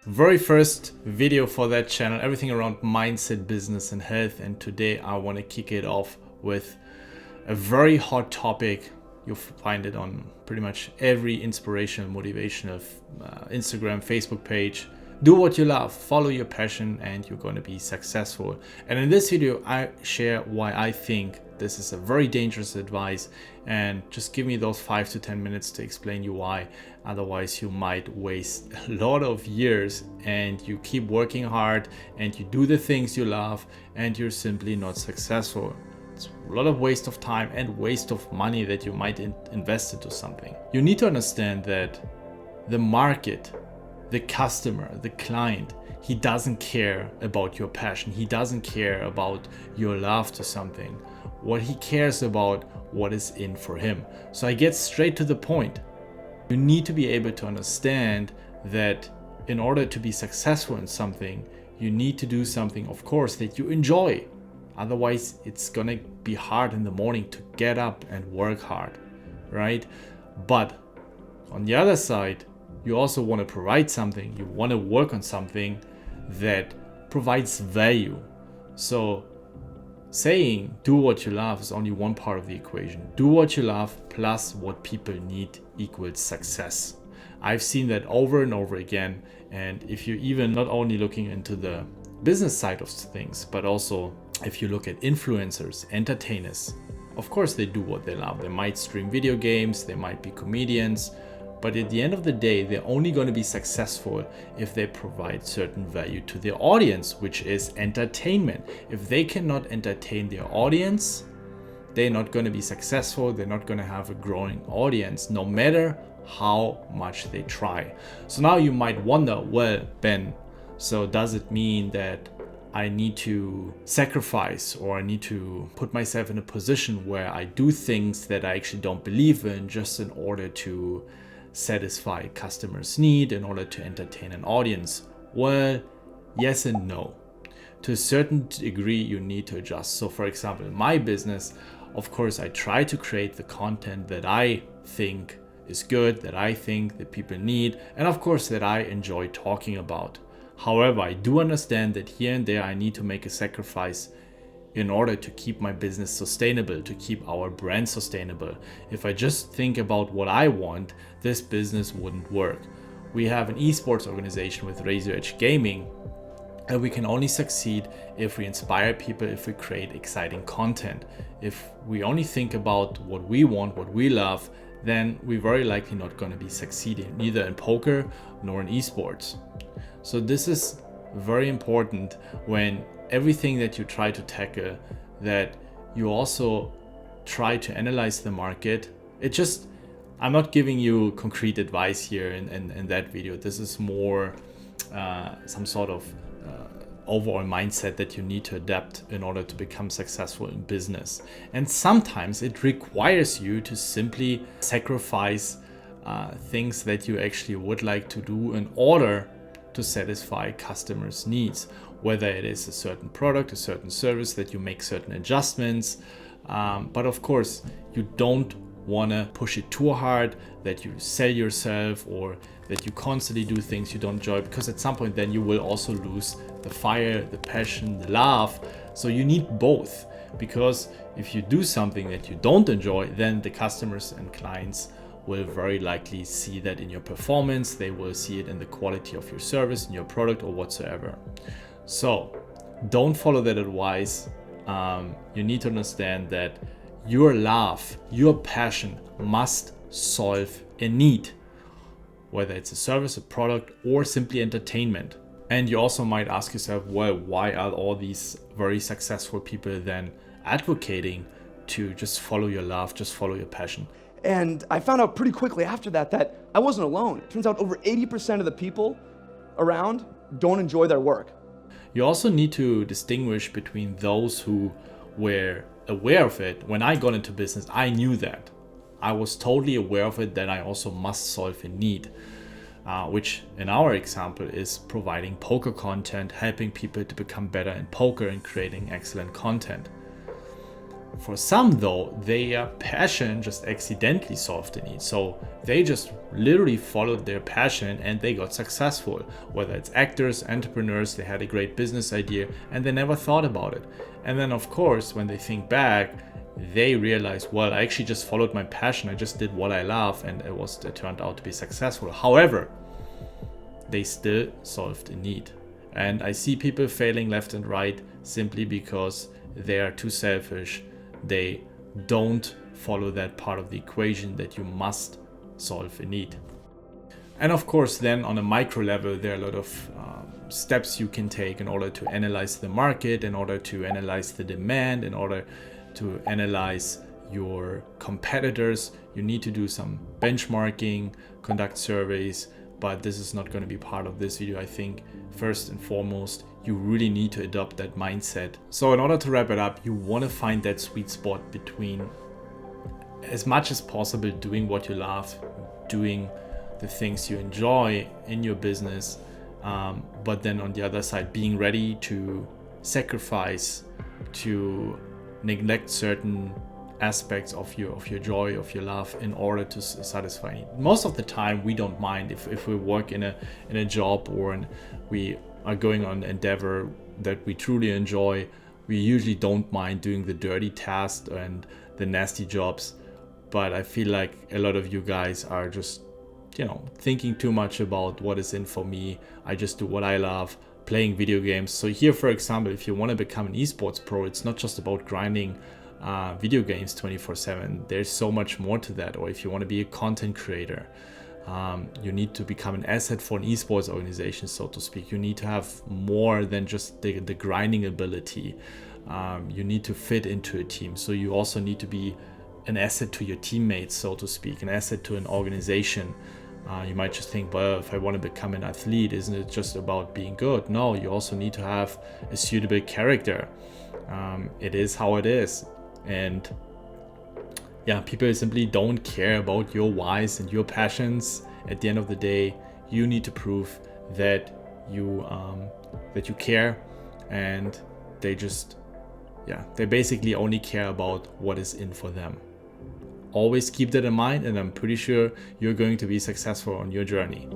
Very first video for that channel, everything around mindset, business and health. And today I want to kick it off with a very hot topic. You'll find it on pretty much every inspirational, motivational Instagram, Facebook page. Do what you love, follow your passion, and you're going to be successful. And in this video, I share why I think this is a very dangerous advice, and just give me those 5 to 10 minutes to explain you why. Otherwise, you might waste a lot of years and you keep working hard and you do the things you love and you're simply not successful. It's a lot of waste of time and waste of money that you might invest into something. You need to understand that the market, the customer, the client, he doesn't care about your passion. He doesn't care about your love to something. What he cares about, what is in for him. So I get straight to the point. You need to be able to understand that in order to be successful in something, you need to do something, of course, that you enjoy. Otherwise, it's gonna be hard in the morning to get up and work hard, right? But on the other side, you also want to provide something, you want to work on something that provides value. So saying do what you love is only one part of the equation. Do what you love plus what people need equals success. I've seen that over and over again. And if you're even not only looking into the business side of things, but also if you look at influencers, entertainers, of course they do what they love. They might stream video games, they might be comedians, but at the end of the day, they're only going to be successful if they provide certain value to their audience, which is entertainment. If they cannot entertain their audience, they're not going to be successful. They're not going to have a growing audience, no matter how much they try. So now you might wonder, well, Ben, so does it mean that I need to sacrifice, or I need to put myself in a position where I do things that I actually don't believe in just in order to satisfy customers' need, in order to entertain an audience? Well, yes and no. To a certain degree, you need to adjust. So for example, in my business, of course, I try to create the content that I think is good, that I think that people need, and of course that I enjoy talking about. However, I do understand that here and there I need to make a sacrifice in order to keep my business sustainable, to keep our brand sustainable. If I just think about what I want, this business wouldn't work. We have an esports organization with Razor Edge Gaming, and we can only succeed if we inspire people, if we create exciting content. If we only think about what we want, what we love, then we're very likely not going to be succeeding, neither in poker nor in esports. So this is very important when everything that you try to tackle, that you also try to analyze the market. I'm not giving you concrete advice here in that video. This is more some sort of overall mindset that you need to adapt in order to become successful in business. And sometimes it requires you to simply sacrifice things that you actually would like to do in order to satisfy customers' needs, whether it is a certain product, a certain service, that you make certain adjustments. But of course, you don't want to push it too hard, that you sell yourself, or that you constantly do things you don't enjoy, because at some point then you will also lose the fire, the passion, the love. So you need both, because if you do something that you don't enjoy, then the customers and clients will very likely see that in your performance. They will see it in the quality of your service, in your product, or whatsoever. So don't follow that advice. You need to understand that your love, your passion must solve a need, whether it's a service, a product, or simply entertainment. And you also might ask yourself, well, why are all these very successful people then advocating to just follow your love, just follow your passion? And I found out pretty quickly after that I wasn't alone. It turns out over 80% of the people around don't enjoy their work. You also need to distinguish between those who were aware of it. When I got into business, I knew that. I was totally aware of it, that I also must solve a need, which in our example is providing poker content, helping people to become better in poker and creating excellent content. For some though, their passion just accidentally solved the need. So they just literally followed their passion and they got successful. Whether it's actors, entrepreneurs, they had a great business idea and they never thought about it. And then of course, when they think back, they realize, well, I actually just followed my passion. I just did what I love and it turned out to be successful. However, they still solved a need. And I see people failing left and right simply because they are too selfish. They don't follow that part of the equation that you must solve a need. And of course, then on a micro level, there are a lot of steps you can take in order to analyze the market, in order to analyze the demand, in order to analyze your competitors. You need to do some benchmarking, conduct surveys, but this is not going to be part of this video. I think first and foremost, you really need to adopt that mindset. So in order to wrap it up, you want to find that sweet spot between, as much as possible, doing what you love, doing the things you enjoy in your business, but then on the other side, being ready to sacrifice, to neglect certain aspects of your joy, of your love, in order to satisfy need. Most of the time we don't mind if we work in a job or we are going on an endeavor that we truly enjoy. We usually don't mind doing the dirty tasks and the nasty jobs, but I feel like a lot of you guys are just thinking too much about what is in for me. I just do what I love, playing video games. So here, for example, if you want to become an esports pro, it's not just about grinding video games 24/7. There's so much more to that. Or if you want to be a content creator, you need to become an asset for an esports organization, so to speak. You need to have more than just the grinding ability. You need to fit into a team. So you also need to be an asset to your teammates, so to speak, an asset to an organization. You might just think, well, if I want to become an athlete, isn't it just about being good? No, you also need to have a suitable character. It is how it is. And yeah, people simply don't care about your whys and your passions. At the end of the day, you need to prove that you care, and they basically only care about what is in for them. Always keep that in mind, and I'm pretty sure you're going to be successful on your journey.